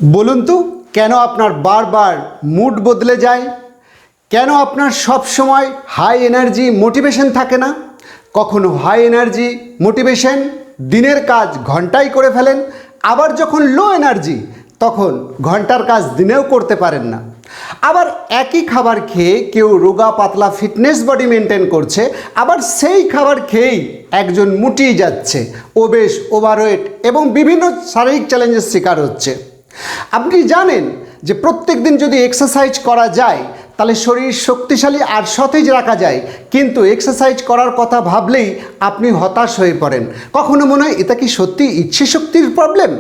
বলুন তো কেন আপনার বারবার মুড বদলে যায়? কেন আপনার সব সময় হাই এনার্জি মোটিভেশন থাকে না? কখনো হাই এনার্জি মোটিভেশন দিনের কাজ ঘন্টায় করে ফেলেন, আবার যখন লো এনার্জি তখন ঘন্টার কাজ দিনেও করতে পারেন না। আবার একই খাবার খেয়ে কেউ রোগা পাতলা ফিটনেস বডি মেনটেন করছে, আবার সেই খাবার খেয়েই একজন মুটিয়ে যাচ্ছে, ওবেস, ওভারওয়েট এবং বিভিন্ন শারীরিক চ্যালেঞ্জের শিকার হচ্ছে। আপনি জানেন যে প্রত্যেক দিন যদি এক্সারসাইজ করা যায় তাহলে শরীর শক্তিশালী আর সতেজ রাখা যায়, কিন্তু এক্সারসাইজ করার কথা ভাবলেই আপনি হতাশ হয়ে পড়েন। কখনো মনে হয় এটা কি সত্যি ইচ্ছে শক্তির প্রবলেম,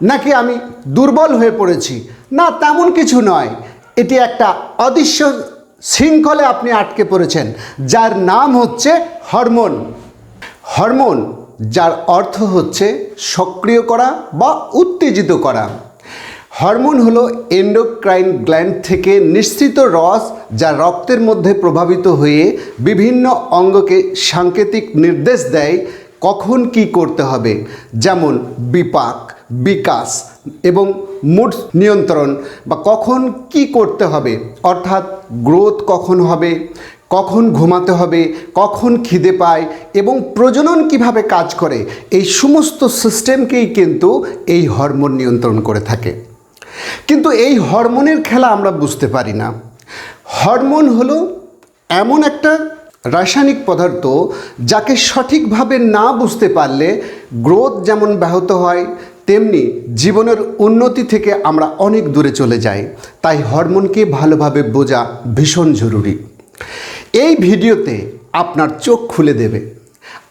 নাকি আমি দুর্বল হয়ে পড়েছি? না, তেমন কিছু নয়। এটি একটা অদৃশ্য শৃঙ্খলে আপনি আটকে পড়েছেন, যার নাম হচ্ছে হরমোন। হরমোন, যার অর্থ হচ্ছে সক্রিয় করা বা উত্তেজিত করা। হরমোন হলো এন্ডোক্রাইন গ্ল্যান্ড থেকে নিঃসৃত রস, যা রক্তের মধ্যে প্রভাবিত হয়ে বিভিন্ন অঙ্গকে সাংকেতিক নির্দেশ দেয় কখন কি করতে হবে, যেমন বিপাক, বিকাশ এবং মুড নিয়ন্ত্রণ, বা কখন কি করতে হবে, অর্থাৎ গ্রোথ কখন হবে, কখন ঘুমাতে হবে, কখন খিদে পায় এবং প্রজনন কিভাবে কাজ করে। এই সমস্ত সিস্টেমকেই কিন্তু এই হরমোন নিয়ন্ত্রণ করে থাকে। কিন্তু এই হরমোনের খেলা আমরা বুঝতে পারি না। হরমোন হলো এমন একটা রাসায়নিক পদার্থ যাকে সঠিকভাবে না বুঝতে পারলে গ্রোথ যেমন ব্যাহত হয়, তেমনি জীবনের উন্নতি থেকে আমরা অনেক দূরে চলে যাই। তাই হরমোনকে ভালোভাবে বোঝা ভীষণ জরুরি। এই ভিডিওতে আপনার চোখ খুলে দেবে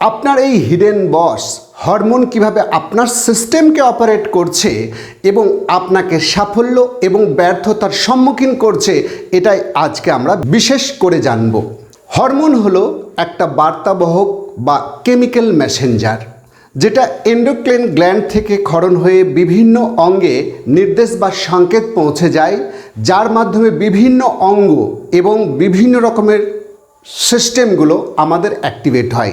আপনার এই হিডেন বস হরমোন কিভাবে আপনার সিস্টেমকে অপারেট করছে এবং আপনাকে সাফল্য এবং ব্যর্থতার সম্মুখীন করছে, এটাই আজকে আমরা বিশেষ করে জানব। হরমোন হলো একটা বার্তাবহক বা কেমিক্যাল মেসেঞ্জার, যেটা এন্ডোক্রাইন গ্ল্যান্ড থেকে ক্ষরণ হয়ে বিভিন্ন অঙ্গে নির্দেশ বা সংকেত পৌঁছে যায়, যার মাধ্যমে বিভিন্ন অঙ্গ এবং বিভিন্ন রকমের সিস্টেমগুলো আমাদের অ্যাক্টিভেট হয়।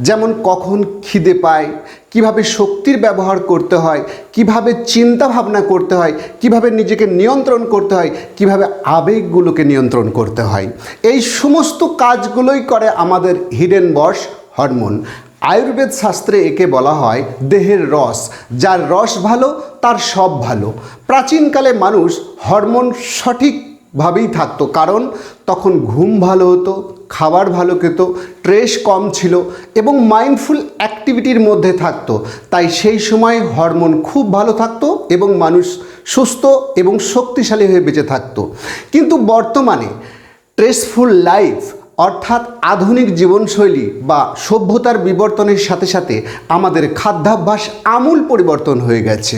যেমন কখন খিদে পায়, কিভাবে শক্তির ব্যবহার করতে হয়, কিভাবে চিন্তা ভাবনা করতে হয়, কিভাবে নিজেকে নিয়ন্ত্রণ করতে হয়, কিভাবে আবেগগুলোকে নিয়ন্ত্রণ করতে হয়। এই সমস্ত কাজগুলোই করে আমাদের হিডেন বস হরমোন। আয়ুর্বেদ শাস্ত্রে একে বলা হয় দেহের রস। যার রস ভালো তার সব ভালো। প্রাচীনকালে মানুষ হরমোন সঠিকভাবেই থাকতো, কারণ তখন ঘুম ভালো হতো, খাবার ভালো খেত, স্ট্রেস কম ছিল এবং মাইন্ডফুল অ্যাক্টিভিটির মধ্যে থাকতো। তাই সেই সময় হরমোন খুব ভালো থাকতো এবং মানুষ সুস্থ এবং শক্তিশালী হয়ে বেঁচে থাকতো। কিন্তু বর্তমানে স্ট্রেসফুল লাইফ, অর্থাৎ আধুনিক জীবনশৈলী বা সভ্যতার বিবর্তনের সাথে সাথে আমাদের খাদ্যাভ্যাস আমূল পরিবর্তন হয়ে গেছে।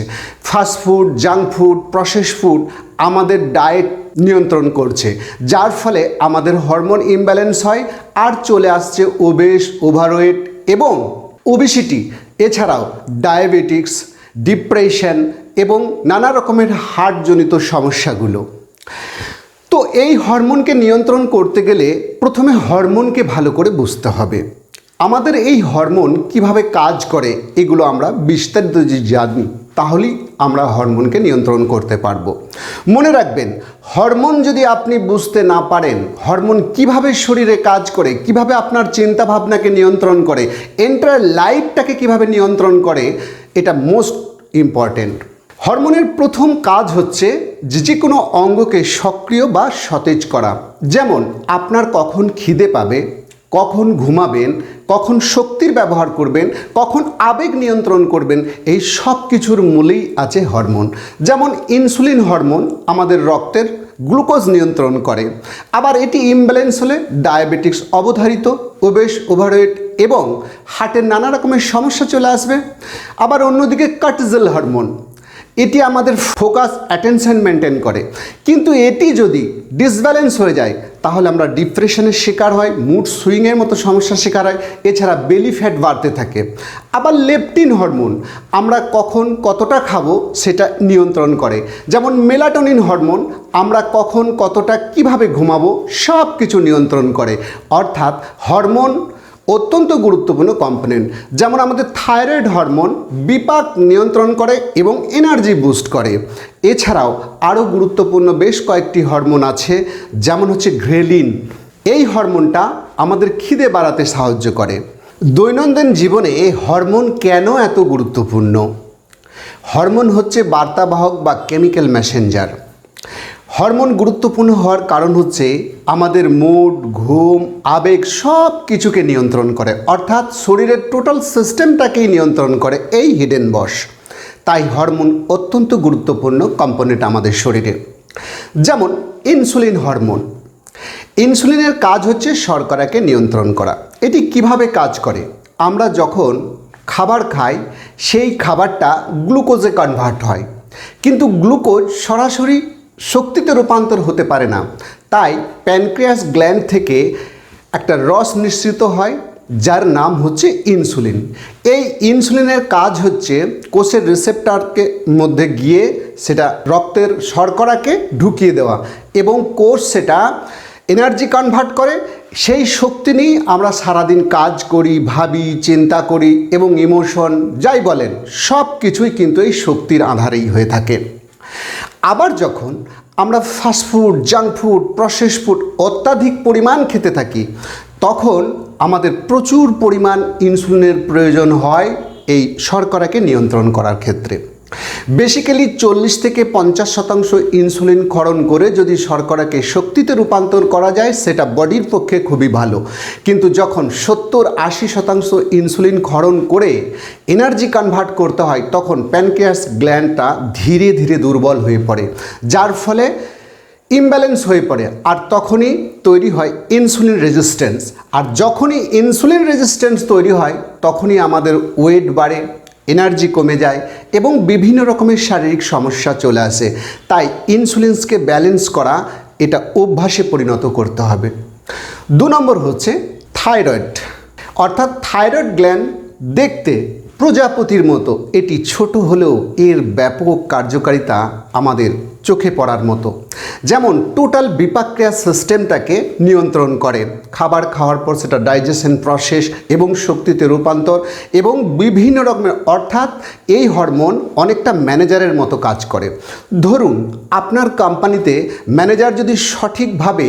Fast food, junk food, process food আমাদের ডায়েট নিয়ন্ত্রণ করছে, যার ফলে আমাদের হরমোন ইমব্যালেন্স হয় আর চলে আসছে ওবেস, ওভারওয়েট এবং ওবেসিটি, এছাড়াও ডায়াবেটিক্স, ডিপ্রেশন এবং নানা রকমের হার্টজনিত সমস্যাগুলো। তো এই হরমোনকে নিয়ন্ত্রণ করতে গেলে প্রথমে হরমোনকে ভালো করে বুঝতে হবে। আমাদের এই হরমোন কিভাবে কাজ করে এগুলো আমরা বিস্তারিত যদি জানি, তাহলেই আমরা হরমোনকে নিয়ন্ত্রণ করতে পারবো। মনে রাখবেন, হরমোন যদি আপনি বুঝতে না পারেন, হরমোন কিভাবে শরীরে কাজ করে, কিভাবে আপনার চিন্তা ভাবনাকে নিয়ন্ত্রণ করে, এন্টায়ার লাইফটাকে কিভাবে নিয়ন্ত্রণ করে, এটা মোস্ট ইম্পর্টেন্ট। হরমোনের প্রথম কাজ হচ্ছে যে কোনো অঙ্গকে সক্রিয় বা সতেজ করা। যেমন আপনার কখন খিদে পাবে, কখন ঘুমাবেন, কখন শক্তির ব্যবহার করবেন, কখন আবেগ নিয়ন্ত্রণ করবেন, এই সব কিছুর মূলেই আছে হরমোন। যেমন ইনসুলিন হরমোন আমাদের রক্তের গ্লুকোজ নিয়ন্ত্রণ করে। আবার এটি ইমব্যালেন্স হলে ডায়াবেটিক্স অবধারিত, ওবেস, ওভারওয়েট এবং হার্টের নানা রকমের সমস্যা চলে আসবে। আবার অন্যদিকে কর্টিসল হরমোন, এটি আমাদের ফোকাস, অ্যাটেনশন মেনটেন করে। কিন্তু এটি যদি ডিসব্যালেন্স হয়ে যায় তাহলে আমরা ডিপ্রেশনের শিকার হয়, মুড সুইংয়ের মতো সমস্যার শিকার হয়, এছাড়া বেলি ফ্যাট বাড়তে থাকে। আবার লেপটিন হরমোন আমরা কখন কতটা খাবো সেটা নিয়ন্ত্রণ করে। যেমন মেলাটোনিন হরমোন আমরা কখন কতটা কিভাবে ঘুমাবো সব কিছু নিয়ন্ত্রণ করে। অর্থাৎ হরমোন অত্যন্ত গুরুত্বপূর্ণ কম্পোনেন্ট। যেমন আমাদের থাইরয়েড হরমোন বিপাক নিয়ন্ত্রণ করে এবং এনার্জি বুস্ট করে। এছাড়াও আরও গুরুত্বপূর্ণ বেশ কয়েকটি হরমোন আছে, যেমন হচ্ছে ঘ্রেলিন। এই হরমোনটা আমাদের খিদে বাড়াতে সাহায্য করে। দৈনন্দিন জীবনে এই হরমোন কেন এত গুরুত্বপূর্ণ? হরমোন হচ্ছে বার্তাবাহক বা কেমিক্যাল মেসেঞ্জার। হরমোন গুরুত্বপূর্ণ হওয়ার কারণ হচ্ছে আমাদের মুড, ঘুম, আবেগ সব কিছুকে নিয়ন্ত্রণ করে, অর্থাৎ শরীরের টোটাল সিস্টেমটাকেই নিয়ন্ত্রণ করে এই হিডেন বস। তাই হরমোন অত্যন্ত গুরুত্বপূর্ণ কম্পোনেন্ট আমাদের শরীরে। যেমন ইনসুলিন হরমোন। ইনসুলিনের কাজ হচ্ছে শর্করাকে নিয়ন্ত্রণ করা। এটি কিভাবে কাজ করে? আমরা যখন খাবার খাই সেই খাবারটা গ্লুকোজে কনভার্ট হয়, কিন্তু গ্লুকোজ সরাসরি শক্তিতে রূপান্তর হতে পারে না। তাই প্যানক্রিয়াস গ্ল্যান্ড থেকে একটা রস নিঃসৃত হয়, যার নাম হচ্ছে ইনসুলিন। এই ইনসুলিনের কাজ হচ্ছে কোষের রিসেপ্টরকে মধ্যে গিয়ে সেটা রক্তের শর্করাকে ঢুকিয়ে দেওয়া এবং কোষ সেটা এনার্জি কনভার্ট করে। সেই শক্তি নিয়েই আমরা সারাদিন কাজ করি, ভাবি, চিন্তা করি এবং ইমোশন যাই বলেন সব কিছুই কিন্তু এই শক্তির আধারেই হয়ে থাকে। আবার যখন আমরা fast food, junk food, process food অত্যাধিক পরিমাণ খেতে থাকি, তখন আমাদের প্রচুর পরিমাণ ইনসুলিনের প্রয়োজন হয় এই শর্করাকে নিয়ন্ত্রণ করার ক্ষেত্রে। বেসিক্যালি 40 থেকে 50% ইনসুলিন ক্ষরণ করে যদি শর্করাকে শক্তিতে রূপান্তর করা যায় সেটা বডির পক্ষে খুবই ভালো। কিন্তু যখন 70-80% ইনসুলিন ক্ষরণ করে এনার্জি কনভার্ট করতে হয়, তখন প্যানক্রিয়াস গ্ল্যান্ডটা ধীরে ধীরে দুর্বল হয়ে পড়ে, যার ফলে ইমব্যালেন্স হয়ে পড়ে। আর তখনই তৈরি হয় ইনসুলিন রেজিস্ট্যান্স। আর যখনই ইনসুলিন রেজিস্ট্যান্স তৈরি হয় তখনই আমাদের ওয়েট বাড়ে, এনার্জি কমে যায় এবং বিভিন্ন রকমের শারীরিক সমস্যা চলে আসে। তাই ইনসুলিনসকে ব্যালেন্স করা এটা অভ্যাসে পরিণত করতে হবে। 2 নম্বর হচ্ছে থাইরয়েড, অর্থাৎ থাইরয়েড গ্ল্যান্ড দেখতে প্রজাপতির মতো। এটি ছোট হলেও এর ব্যাপক কার্যকারিতা আমাদের চোখে পড়ার মতো। যেমন টোটাল বিপাকক্রিয়া সিস্টেমটাকে নিয়ন্ত্রণ করে, খাবার খাওয়ার পর সেটা ডাইজেশন প্রসেস এবং শক্তিতে রূপান্তর এবং বিভিন্ন রকমের, অর্থাৎ এই হরমোন অনেকটা ম্যানেজারের মতো কাজ করে। ধরুন আপনার কোম্পানিতে ম্যানেজার যদি সঠিকভাবে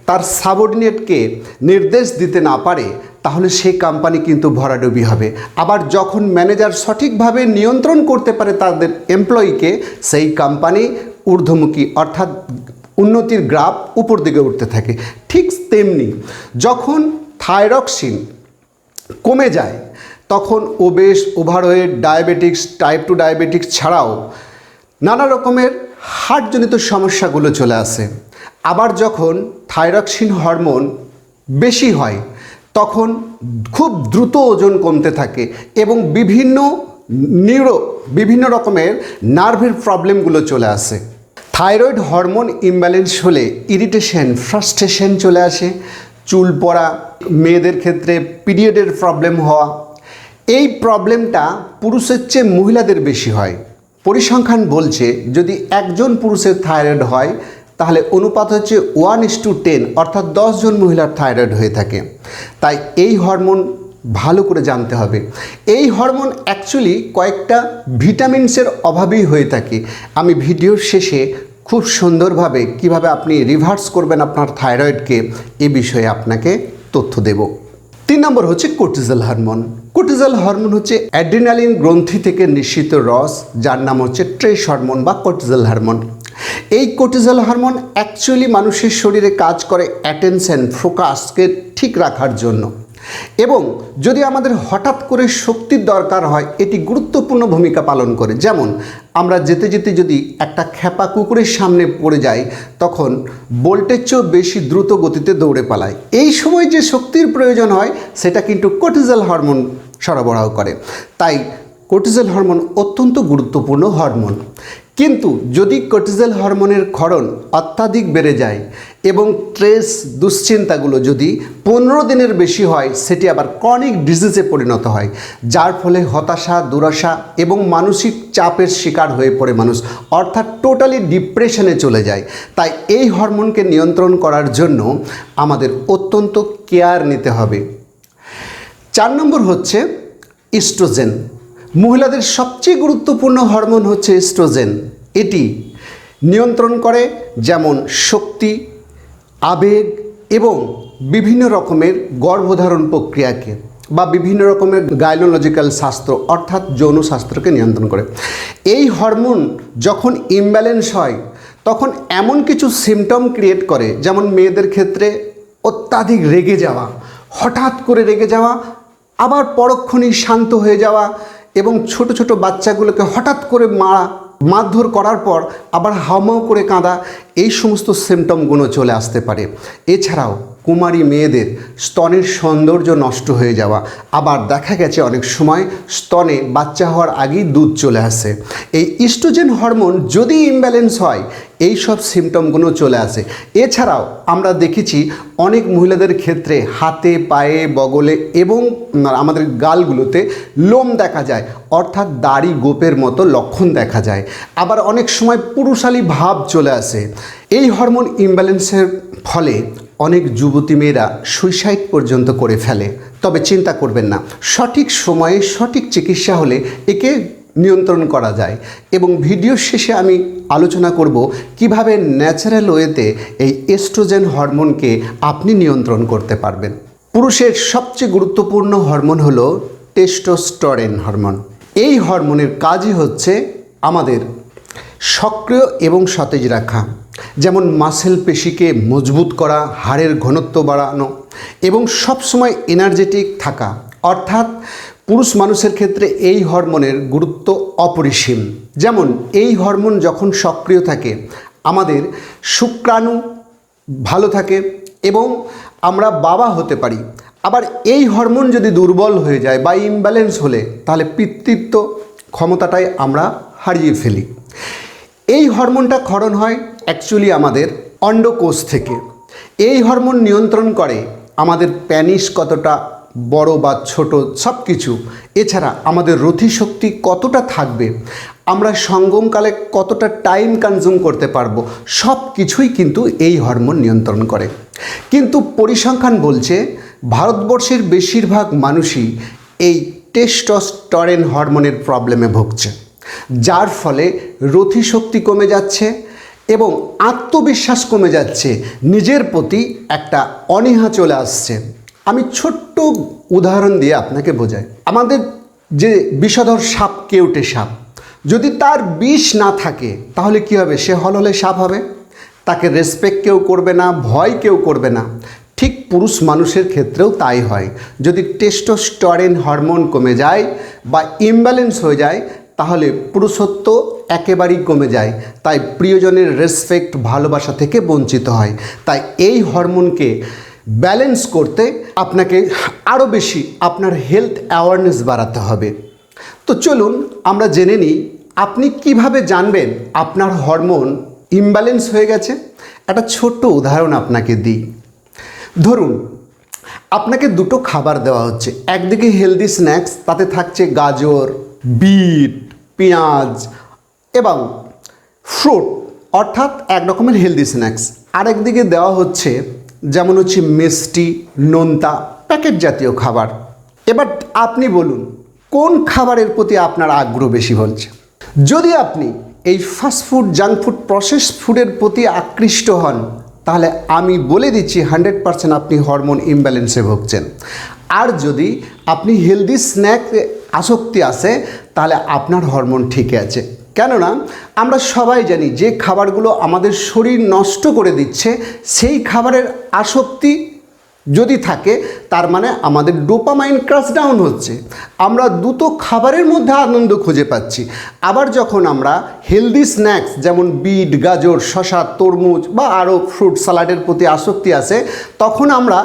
তার সাবঅর্ডিনেটকে নির্দেশ দিতে না পারে, তাহলে সেই কোম্পানি কিন্তু ভরাডুবি হবে। আবার যখন ম্যানেজার সঠিকভাবে নিয়ন্ত্রণ করতে পারে তাদের এমপ্লয়িকে, সেই কোম্পানি ঊর্ধ্বমুখী, অর্থাৎ উন্নতির গ্রাফ উপর দিকে উঠতে থাকে। ঠিক তেমনি যখন থাইরক্সিন কমে যায় তখন obeys, overweight, diabetics, type 2 diabetics ছাড়াও নানা রকমের হার্টজনিত সমস্যাগুলো চলে আসে। আবার যখন থাইরক্সিন হরমোন বেশি হয় তখন খুব দ্রুত ওজন কমতে থাকে এবং বিভিন্ন রকমের নার্ভের প্রবলেমগুলো চলে আসে। থাইরয়েড হরমোন ইমব্যালেন্স হলে ইরিটেশন, ফ্রাস্ট্রেশন চলে আসে, চুল পড়া, মেয়েদের ক্ষেত্রে পিরিয়ডের প্রবলেম হওয়া। এই প্রবলেমটা পুরুষের চেয়ে মহিলাদের বেশি হয়। পরিসংখ্যান বলছে যদি একজন পুরুষের থাইরয়েড হয় তাহলে অনুপাত হচ্ছে 1:10, অর্থাৎ 10 জন মহিলার থাইরয়েড হয়ে থাকে। তাই এই হরমোন ভালো করে জানতে হবে। এই হরমোন অ্যাকচুয়ালি কয়েকটা ভিটামিনসের অভাবেই হয়ে থাকে। আমি ভিডিওর শেষে খুব সুন্দরভাবে কিভাবে আপনি রিভার্স করবেন আপনার থাইরয়েডকে এ বিষয়ে আপনাকে তথ্য দেব। 3 নম্বর হচ্ছে কর্টিজল হরমোন। কর্টিজল হরমোন হচ্ছে অ্যাড্রিনালিন গ্রন্থি থেকে নিঃসৃত রস, যার নাম হচ্ছে ট্রেস হরমোন বা কর্টিজল হরমোন। এই কর্টিজল হরমোন অ্যাকচুয়ালি মানুষের শরীরে কাজ করে অ্যাটেনশন, ফোকাসকে ঠিক রাখার জন্য। এবং যদি আমাদের হঠাৎ করে শক্তির দরকার হয় এটি গুরুত্বপূর্ণ ভূমিকা পালন করে। যেমন আমরা যেতে যেতে যদি একটা খেপা কুকুরের সামনে পড়ে যাই তখন বোল্টের চেয়েও বেশি দ্রুত গতিতে দৌড়ে পালায়। এই সময় যে শক্তির প্রয়োজন হয় সেটা কিন্তু কর্টিজল হরমোন সরবরাহ করে। তাই কর্টিজল হরমোন অত্যন্ত গুরুত্বপূর্ণ হরমোন। কিন্তু যদি কর্টিজল হরমোনের ক্ষরণ অত্যাধিক বেড়ে যায় এবং স্ট্রেস, দুশ্চিন্তাগুলো যদি 15 দিনের বেশি হয়, সেটি আবার ক্রনিক ডিজিজে পরিণত হয়, যার ফলে হতাশা, দুরাশা এবং মানসিক চাপের শিকার হয়ে পড়ে মানুষ, অর্থাৎ টোটালি ডিপ্রেশনে চলে যায়। তাই এই হরমোনকে নিয়ন্ত্রণ করার জন্য আমাদের অত্যন্ত কেয়ার নিতে হবে। 4 নম্বর হচ্ছে ইস্ট্রোজেন। মহিলাদের সবচেয়ে গুরুত্বপূর্ণ হরমোন হচ্ছে ইস্ট্রোজেন। এটি নিয়ন্ত্রণ করে যেমন শক্তি, আবেগ এবং বিভিন্ন রকমের গর্ভধারণ প্রক্রিয়াকে বা বিভিন্ন রকমের গাইনোলজিক্যাল স্বাস্থ্য অর্থাৎ যৌন স্বাস্থ্যকে নিয়ন্ত্রণ করে। এই হরমোন যখন ইমব্যালেন্স হয় তখন এমন কিছু সিমটম ক্রিয়েট করে, যেমন মেয়েদের ক্ষেত্রে অত্যাধিক রেগে যাওয়া, হঠাৎ করে রেগে যাওয়া, আবার পরক্ষণেই শান্ত হয়ে যাওয়া এবং ছোট ছোট বাচ্চাগুলোকে হঠাৎ করে মারধর করার পর আবার হাউমাউ করে কাঁদা, এই সমস্ত সিমটমগুলো চলে আসতে পারে। এছাড়াও কুমারী মেয়েদের স্তনের সৌন্দর্য নষ্ট হয়ে যাওয়া, আবার দেখা গেছে অনেক সময় স্তনে বাচ্চা হওয়ার আগেই দুধ চলে আসে। এই ইস্ট্রোজেন হরমোন যদি ইমব্যালেন্স হয় এই সব সিমটমগুলো চলে আসে। এছাড়াও আমরা দেখেছি অনেক মহিলাদের ক্ষেত্রে হাতে, পায়ে, বগলে এবং আমাদের গালগুলোতে লোম দেখা যায়, অর্থাৎ দাড়ি গোপের মতো লক্ষণ দেখা যায়। আবার অনেক সময় পুরুষালী ভাব চলে আসে। এই হরমোন ইমব্যালেন্সের ফলে অনেক যুবতী মেয়েরা সুইসাইড পর্যন্ত করে ফেলে। তবে চিন্তা করবেন না, সঠিক সময়ে সঠিক চিকিৎসা হলে একে নিয়ন্ত্রণ করা যায়। এবং ভিডিওর শেষে আমি আলোচনা করব কিভাবে ন্যাচারাল ওয়েতে এই এস্ট্রোজেন হরমোনকে আপনি নিয়ন্ত্রণ করতে পারবেন। পুরুষের সবচেয়ে গুরুত্বপূর্ণ হরমোন হলো টেস্টোস্টেরন হরমোন। এই হরমোনের কাজই হচ্ছে আমাদের সক্রিয় এবং সতেজ রাখা, যেমন মাসেল পেশিকে মজবুত করা, হাড়ের ঘনত্ব বাড়ানো এবং সবসময় এনার্জেটিক থাকা। অর্থাৎ পুরুষ মানুষের ক্ষেত্রে এই হরমোনের গুরুত্ব অপরিসীম। যেমন এই হরমোন যখন সক্রিয় থাকে আমাদের শুক্রাণু ভালো থাকে এবং আমরা বাবা হতে পারি। আবার এই হরমোন যদি দুর্বল হয়ে যায় বা ইমব্যালেন্স হলে তাহলে পিতৃত্ব ক্ষমতাটাই আমরা হারিয়ে ফেলি। এই হরমোনটা ক্ষরণ হয় অ্যাকচুয়ালি আমাদের অন্ডকোষ থেকে। এই হরমোন নিয়ন্ত্রণ করে আমাদের প্যানিস কতটা বড় বা ছোট সব কিছু। এছাড়া আমাদের রতি শক্তি কতটা থাকবে, আমরা সঙ্গমকালে কতটা টাইম কনজিউম করতে পারবো, সব কিছুই কিন্তু এই হরমোন নিয়ন্ত্রণ করে। কিন্তু পরিসংখ্যান বলছে ভারতবর্ষের বেশিরভাগ মানুষই এই টেস্টোস্টেরন হরমোনের প্রবলেমে ভুগছে, যার ফলে রতি শক্তি কমে যাচ্ছে এবং আত্মবিশ্বাস কমে যাচ্ছে, নিজের প্রতি একটা অনীহা চলে আসছে। আমি ছোট্ট উদাহরণ দিয়ে আপনাকে বোঝাই। আমাদের যে বিষধর সাপ, কেউটে সাপ, যদি তার বিষ না থাকে তাহলে কি হবে? সে হলহলে সাপ হবে, তাকে রেসপেক্ট কেউ করবে না, ভয় কেউ করবে না। ঠিক পুরুষ মানুষের ক্ষেত্রেও তাই হয়। যদি টেস্টোস্টেরন হরমোন কমে যায় বা ইমব্যালেন্স হয়ে যায় তাহলে পুরুষত্ব একেবারেই কমে যায়, তাই প্রিয়জনের রেসপেক্ট, ভালোবাসা থেকে বঞ্চিত হয়। তাই এই হরমোনকে ব্যালেন্স করতে আপনাকে আরও বেশি আপনার হেলথ অ্যাওয়ারনেস বাড়াতে হবে। তো চলুন আমরা জেনে নিই আপনি কিভাবে জানবেন আপনার হরমোন ইমব্যালেন্স হয়ে গেছে। একটা ছোট্ট উদাহরণ আপনাকে দিই। ধরুন আপনাকে দুটো খাবার দেওয়া হচ্ছে, একদিকে হেলদি স্ন্যাক্স, তাতে থাকছে গাজর, বিট, পেঁয়াজ এবং ফ্রুট, অর্থাৎ এক রকমের হেলদি স্ন্যাক্স। আরেকদিকে দেওয়া হচ্ছে যেমন হচ্ছে মিষ্টি, নোনতা, প্যাকেট জাতীয় খাবার। এবার আপনি বলুন কোন খাবারের প্রতি আপনার আগ্রহ বেশি বলছে? যদি আপনি এই ফাস্টফুড, জাঙ্ক ফুড, প্রসেস ফুডের প্রতি আকৃষ্ট হন তাহলে আমি বলে দিচ্ছি 100% আপনি হরমোন ইমব্যালেন্সে ভুগছেন। আর যদি আপনি হেলদি স্ন্যাক আসক্তি আসে তাহলে আপনার হরমোন ঠিক আছে। কেননা আমরা সবাই জানি যে খাবারগুলো আমাদের শরীর নষ্ট করে দিচ্ছে সেই খাবারের আসক্তি যদি থাকে তার মানে আমাদের ডোপামাইন ক্রাশ ডাউন হচ্ছে, আমরা দ্রুত খাবারের মধ্যে আনন্দ খুঁজে পাচ্ছি। আবার যখন আমরা হেলদি স্ন্যাক্স যেমন বিট, গাজর, শসা, তরমুজ বা আরও ফ্রুট সালাডের প্রতি আসক্তি আসে তখন আমরা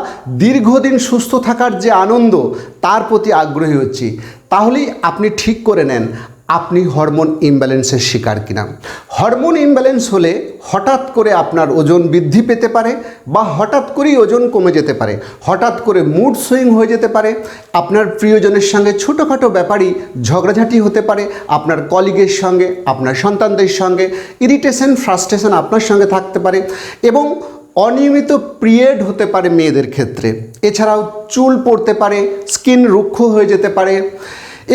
দীর্ঘদিন সুস্থ থাকার যে আনন্দ তার প্রতি আগ্রহী হচ্ছি। তাহলেই আপনি ঠিক করে নেন আপনি হরমোন ইমব্যালেন্সের শিকার কিনা। হরমোন ইমব্যালেন্স হলে হঠাৎ করে আপনার ওজন বৃদ্ধি পেতে পারে বা হঠাৎ করেই ওজন কমে যেতে পারে, হঠাৎ করে মুড সুইং হয়ে যেতে পারে, আপনার প্রিয়জনের সঙ্গে ছোটোখাটো ব্যাপারই ঝগড়াঝাটি হতে পারে, আপনার কলিগের সঙ্গে, আপনার সন্তানদের সঙ্গে ইরিটেশন, ফ্রাস্ট্রেশন আপনার সঙ্গে থাকতে পারে এবং অনিয়মিত পিরিয়ড হতে পারে মেয়েদের ক্ষেত্রে, এছাড়াও চুল পড়তে পারে, স্কিন রুক্ষ হয়ে যেতে পারে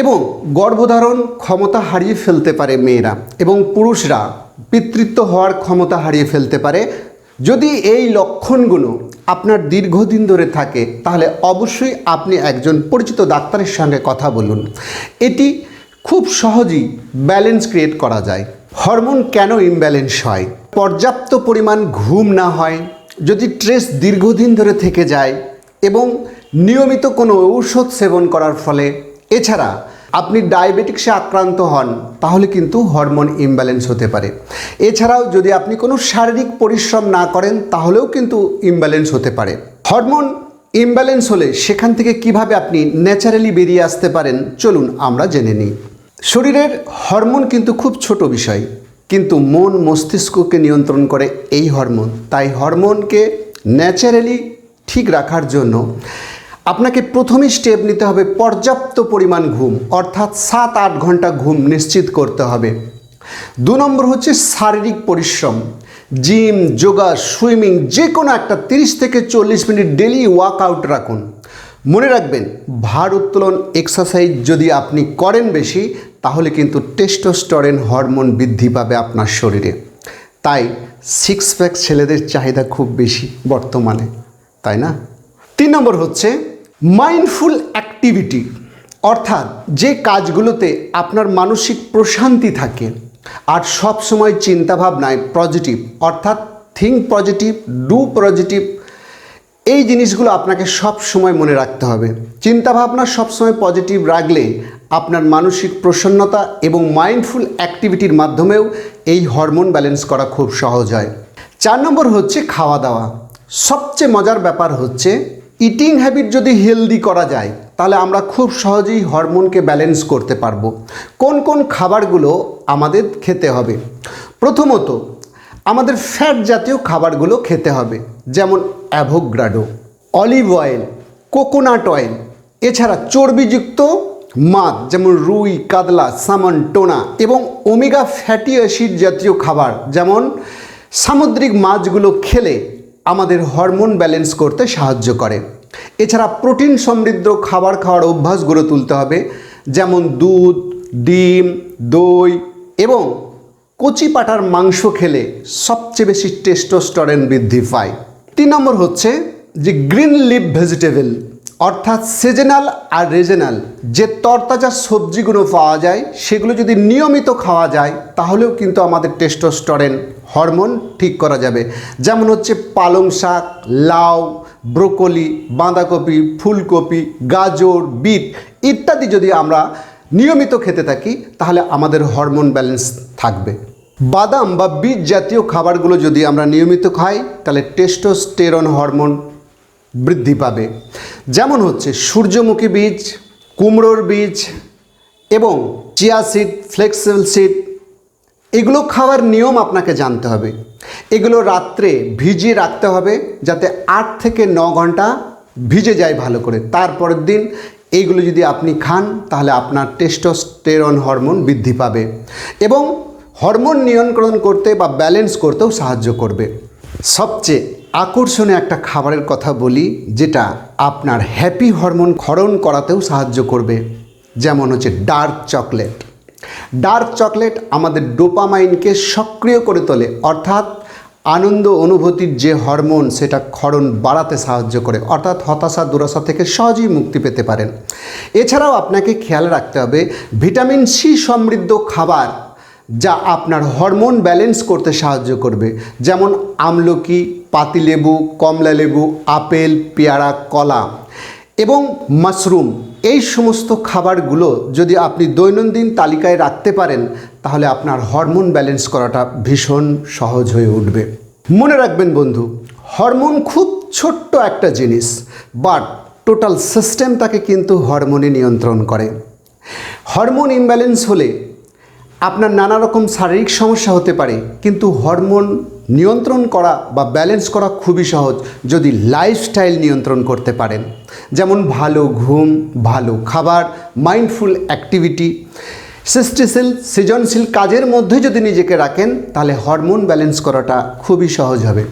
এবং গর্ভধারণ ক্ষমতা হারিয়ে ফেলতে পারে মেয়েরা, এবং পুরুষরা পিতৃত্ব হওয়ার ক্ষমতা হারিয়ে ফেলতে পারে। যদি এই লক্ষণগুলো আপনার দীর্ঘদিন ধরে থাকে তাহলে অবশ্যই আপনি একজন পরিচিত ডাক্তারের সঙ্গে কথা বলুন। এটি খুব সহজেই ব্যালেন্স ক্রিয়েট করা যায়। হরমোন কেন ইমব্যালেন্স হয়? পর্যাপ্ত পরিমাণ ঘুম না হয়, যদি স্ট্রেস দীর্ঘদিন ধরে থেকে যায় এবং নিয়মিত কোনো ঔষধ সেবন করার ফলে, এছাড়া আপনি ডায়াবেটিক্সে আক্রান্ত হন তাহলে কিন্তু হরমোন ইমব্যালেন্স হতে পারে। এছাড়াও যদি আপনি কোনো শারীরিক পরিশ্রম না করেন তাহলেও কিন্তু ইমব্যালেন্স হতে পারে। হরমোন ইমব্যালেন্স হলে সেখান থেকে কিভাবে আপনি ন্যাচারালি বেরিয়ে আসতে পারেন চলুন আমরা জেনে নিই। শরীরের হরমোন কিন্তু খুব ছোট বিষয়, কিন্তু মন মস্তিষ্ককে নিয়ন্ত্রণ করে এই হরমোন। তাই হরমোনকে ন্যাচারালি ঠিক রাখার জন্য আপনাকে প্রথমেই স্টেপ নিতে হবে পর্যাপ্ত পরিমাণ ঘুম, অর্থাৎ 7-8 ঘন্টা ঘুম নিশ্চিত করতে হবে। 2 নম্বর হচ্ছে শারীরিক পরিশ্রম, জিম, যোগা, সুইমিং, যে কোনো একটা 30 থেকে 40 মিনিট ডেলি ওয়ার্কআউট রাখুন। মনে রাখবেন, ভার উত্তোলন এক্সারসাইজ যদি আপনি করেন বেশি তাহলে কিন্তু টেস্টোস্টেরন হরমোন বৃদ্ধি পাবে আপনার শরীরে। তাই 6 প্যাক ছেলেদের চাহিদা খুব বেশি বর্তমানে, তাই না? 3 নম্বর হচ্ছে মাইন্ডফুল অ্যাক্টিভিটি, অর্থাৎ যে কাজগুলোতে আপনার মানসিক প্রশান্তি থাকে আর সব সময় চিন্তাভাবনায় পজিটিভ, অর্থাৎ থিঙ্ক পজিটিভ, ডু পজিটিভ। এই জিনিসগুলো আপনাকে সব সময় মনে রাখতে হবে। চিন্তাভাবনা সবসময় পজিটিভ রাখলে আপনার মানসিক প্রসন্নতা এবং মাইন্ডফুল অ্যাক্টিভিটির মাধ্যমেও এই হরমোন ব্যালেন্স করা খুব সহজ হয়। 4 নম্বর হচ্ছে খাওয়া দাওয়া। সবচেয়ে মজার ব্যাপার হচ্ছে ইটিং হ্যাবিট যদি হেলদি করা যায় তাহলে আমরা খুব সহজেই হরমোনকে ব্যালেন্স করতে পারবো। কোন কোন খাবারগুলো আমাদের খেতে হবে? প্রথমত আমাদের ফ্যাট জাতীয় খাবারগুলো খেতে হবে, যেমন avocado, olive oil, coconut oil, এছাড়া চর্বিযুক্ত মাছ যেমন রুই, কাতলা, সামন, টোনা এবং ওমেগা ফ্যাটি অ্যাসিড জাতীয় খাবার যেমন সামুদ্রিক মাছগুলো খেলে আমাদের হরমোন ব্যালেন্স করতে সাহায্য করে। এছাড়া প্রোটিন সমৃদ্ধ খাবার খাওয়ার অভ্যাস গড়ে তুলতে হবে, যেমন দুধ, ডিম, দই এবং কচি পাঁঠার মাংস খেলে সবচেয়ে বেশি টেস্টোস্টেরন বৃদ্ধি পায়। 3 নম্বর হচ্ছে যে গ্রিন লিফ ভেজিটেবল, অর্থাৎ সিজনাল আর রিজনাল যে তরতাজা সবজিগুলো পাওয়া যায় সেগুলো যদি নিয়মিত খাওয়া যায় তাহলেও কিন্তু আমাদের টেস্টোস্টেরন হরমোন ঠিক করা যাবে। যেমন হচ্ছে পালং শাক, লাউ, ব্রোকলি, বাঁধাকপি, ফুলকপি, গাজর, বিট ইত্যাদি যদি আমরা নিয়মিত খেতে থাকি তাহলে আমাদের হরমোন ব্যালেন্স থাকবে। বাদাম বা বীজ জাতীয় খাবারগুলো যদি আমরা নিয়মিত খাই তাহলে টেস্টোস্টেরন হরমোন বৃদ্ধি পাবে। যেমন হচ্ছে সূর্যমুখী বীজ, কুমড়োর বীজ এবং চিয়া সিড, ফ্লেক্সিবল সিড, এগুলো খাওয়ার নিয়ম আপনাকে জানতে হবে। এগুলো রাত্রে ভিজিয়ে রাখতে হবে যাতে 8 থেকে 9 ঘন্টা ভিজে যায় ভালো করে। তারপরের দিন এইগুলো যদি আপনি খান তাহলে আপনার টেস্টোস্টেরন হরমোন বৃদ্ধি পাবে এবং হরমোন নিয়ন্ত্রণ করতে বা ব্যালেন্স করতেও সাহায্য করবে। সবচেয়ে আকর্ষণীয় একটা খাবারের কথা বলি যেটা আপনার হ্যাপি হরমোন ক্ষরণ করাতেও সাহায্য করবে, যেমন হচ্ছে ডার্ক চকলেট। ডার্ক চকলেট আমাদের ডোপামাইনকে সক্রিয় করে তোলে, অর্থাৎ আনন্দ অনুভূতির যে হরমোন সেটা ক্ষরণ বাড়াতে সাহায্য করে, অর্থাৎ হতাশা দুরাশা থেকে সহজেই মুক্তি পেতে পারেন। এছাড়াও আপনাকে খেয়াল রাখতে হবে ভিটামিন সি সমৃদ্ধ খাবার যা আপনার হরমোন ব্যালেন্স করতে সাহায্য করবে, যেমন আমলকি, পাতিলেবু, কমলালেবু, আপেল, পেয়ারা, কলা এবং মাশরুম। এই সমস্ত খাবারগুলো যদি আপনি দৈনন্দিন তালিকায় রাখতে পারেন তাহলে আপনার হরমোন ব্যালেন্স করাটা ভীষণ সহজ হয়ে উঠবে। মনে রাখবেন বন্ধু, হরমোন খুব ছোট্ট একটা জিনিস, বাট টোটাল সিস্টেমটাকে কিন্তু হরমোনে নিয়ন্ত্রণ করে। হরমোন ইমব্যালেন্স হলে আপনার নানা রকম শারীরিক সমস্যা হতে পারে, কিন্তু হরমোন নিয়ন্ত্রণ করা বা ব্যালেন্স করা খুবই সহজ যদি লাইফস্টাইল নিয়ন্ত্রণ করতে পারেন, যেমন ভালো ঘুম, ভালো খাবার, মাইন্ডফুল অ্যাক্টিভিটি, সৃজনশীল কাজের মধ্যে যদি নিজেকে রাখেন তাহলে হরমোন ব্যালেন্স করাটা খুবই সহজ হবে।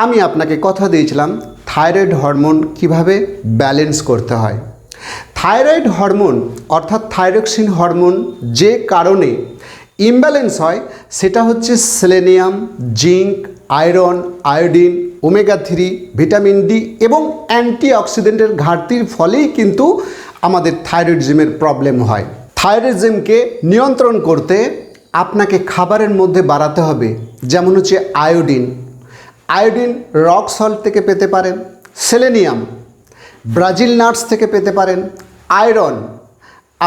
আমি আপনাকে কথা দিয়েছিলাম থাইরয়েড হরমোন কিভাবে ব্যালেন্স করতে হয়। থাইরয়েড হরমোন অর্থাৎ থাইরক্সিন হরমোন যে কারণে ইমব্যালেন্স হয় সেটা হচ্ছে selenium, zinc, iron, iodine, omega 3, vitamin D এবং অ্যান্টিঅক্সিডেন্টের ঘাটতির ফলেই কিন্তু আমাদের থাইরয়েডিজমের প্রবলেম হয়। থাইরয়েডিজমকে নিয়ন্ত্রণ করতে আপনাকে খাবারের মধ্যে বাড়াতে হবে, যেমন হচ্ছে আয়োডিন। আয়োডিন রক সল্ট থেকে পেতে পারেন, সেলেনিয়াম ব্রাজিল নাটস থেকে পেতে পারেন, আয়রন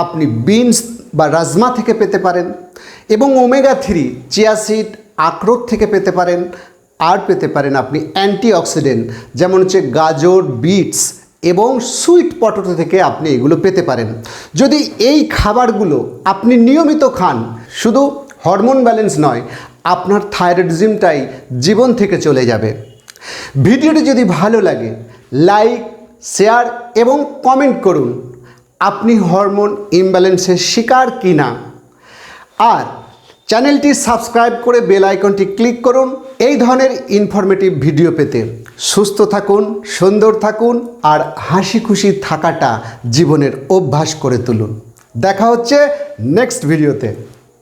আপনি বিনস বা রাজমা থেকে পেতে পারেন এবং ওমেগা 3 চিয়া সিড, আখরোট থেকে পেতে পারেন। আর পেতে পারেন আপনি অ্যান্টিঅক্সিডেন্ট, যেমন হচ্ছে গাজর, বিটস এবং সুইট পটেটো থেকে আপনি এগুলো পেতে পারেন। যদি এই খাবারগুলো আপনি নিয়মিত খান, শুধু হরমোন ব্যালেন্স নয়, আপনার থাইরয়েডিজমটাই জীবন থেকে চলে যাবে। ভিডিওটি যদি ভালো লাগে লাইক, শেয়ার এবং কমেন্ট করুন আপনি হরমোন ইমব্যালেন্সের শিকার কিনা। আর চ্যানেলটি সাবস্ক্রাইব করে বেল আইকনটি ক্লিক করুন এই ধরনের ইনফরমেটিভ ভিডিও পেতে। সুস্থ থাকুন, সুন্দর থাকুন আর হাসি খুশি থাকাটা জীবনের অভ্যাস করে তুলুন। দেখা হচ্ছে নেক্সট ভিডিওতে।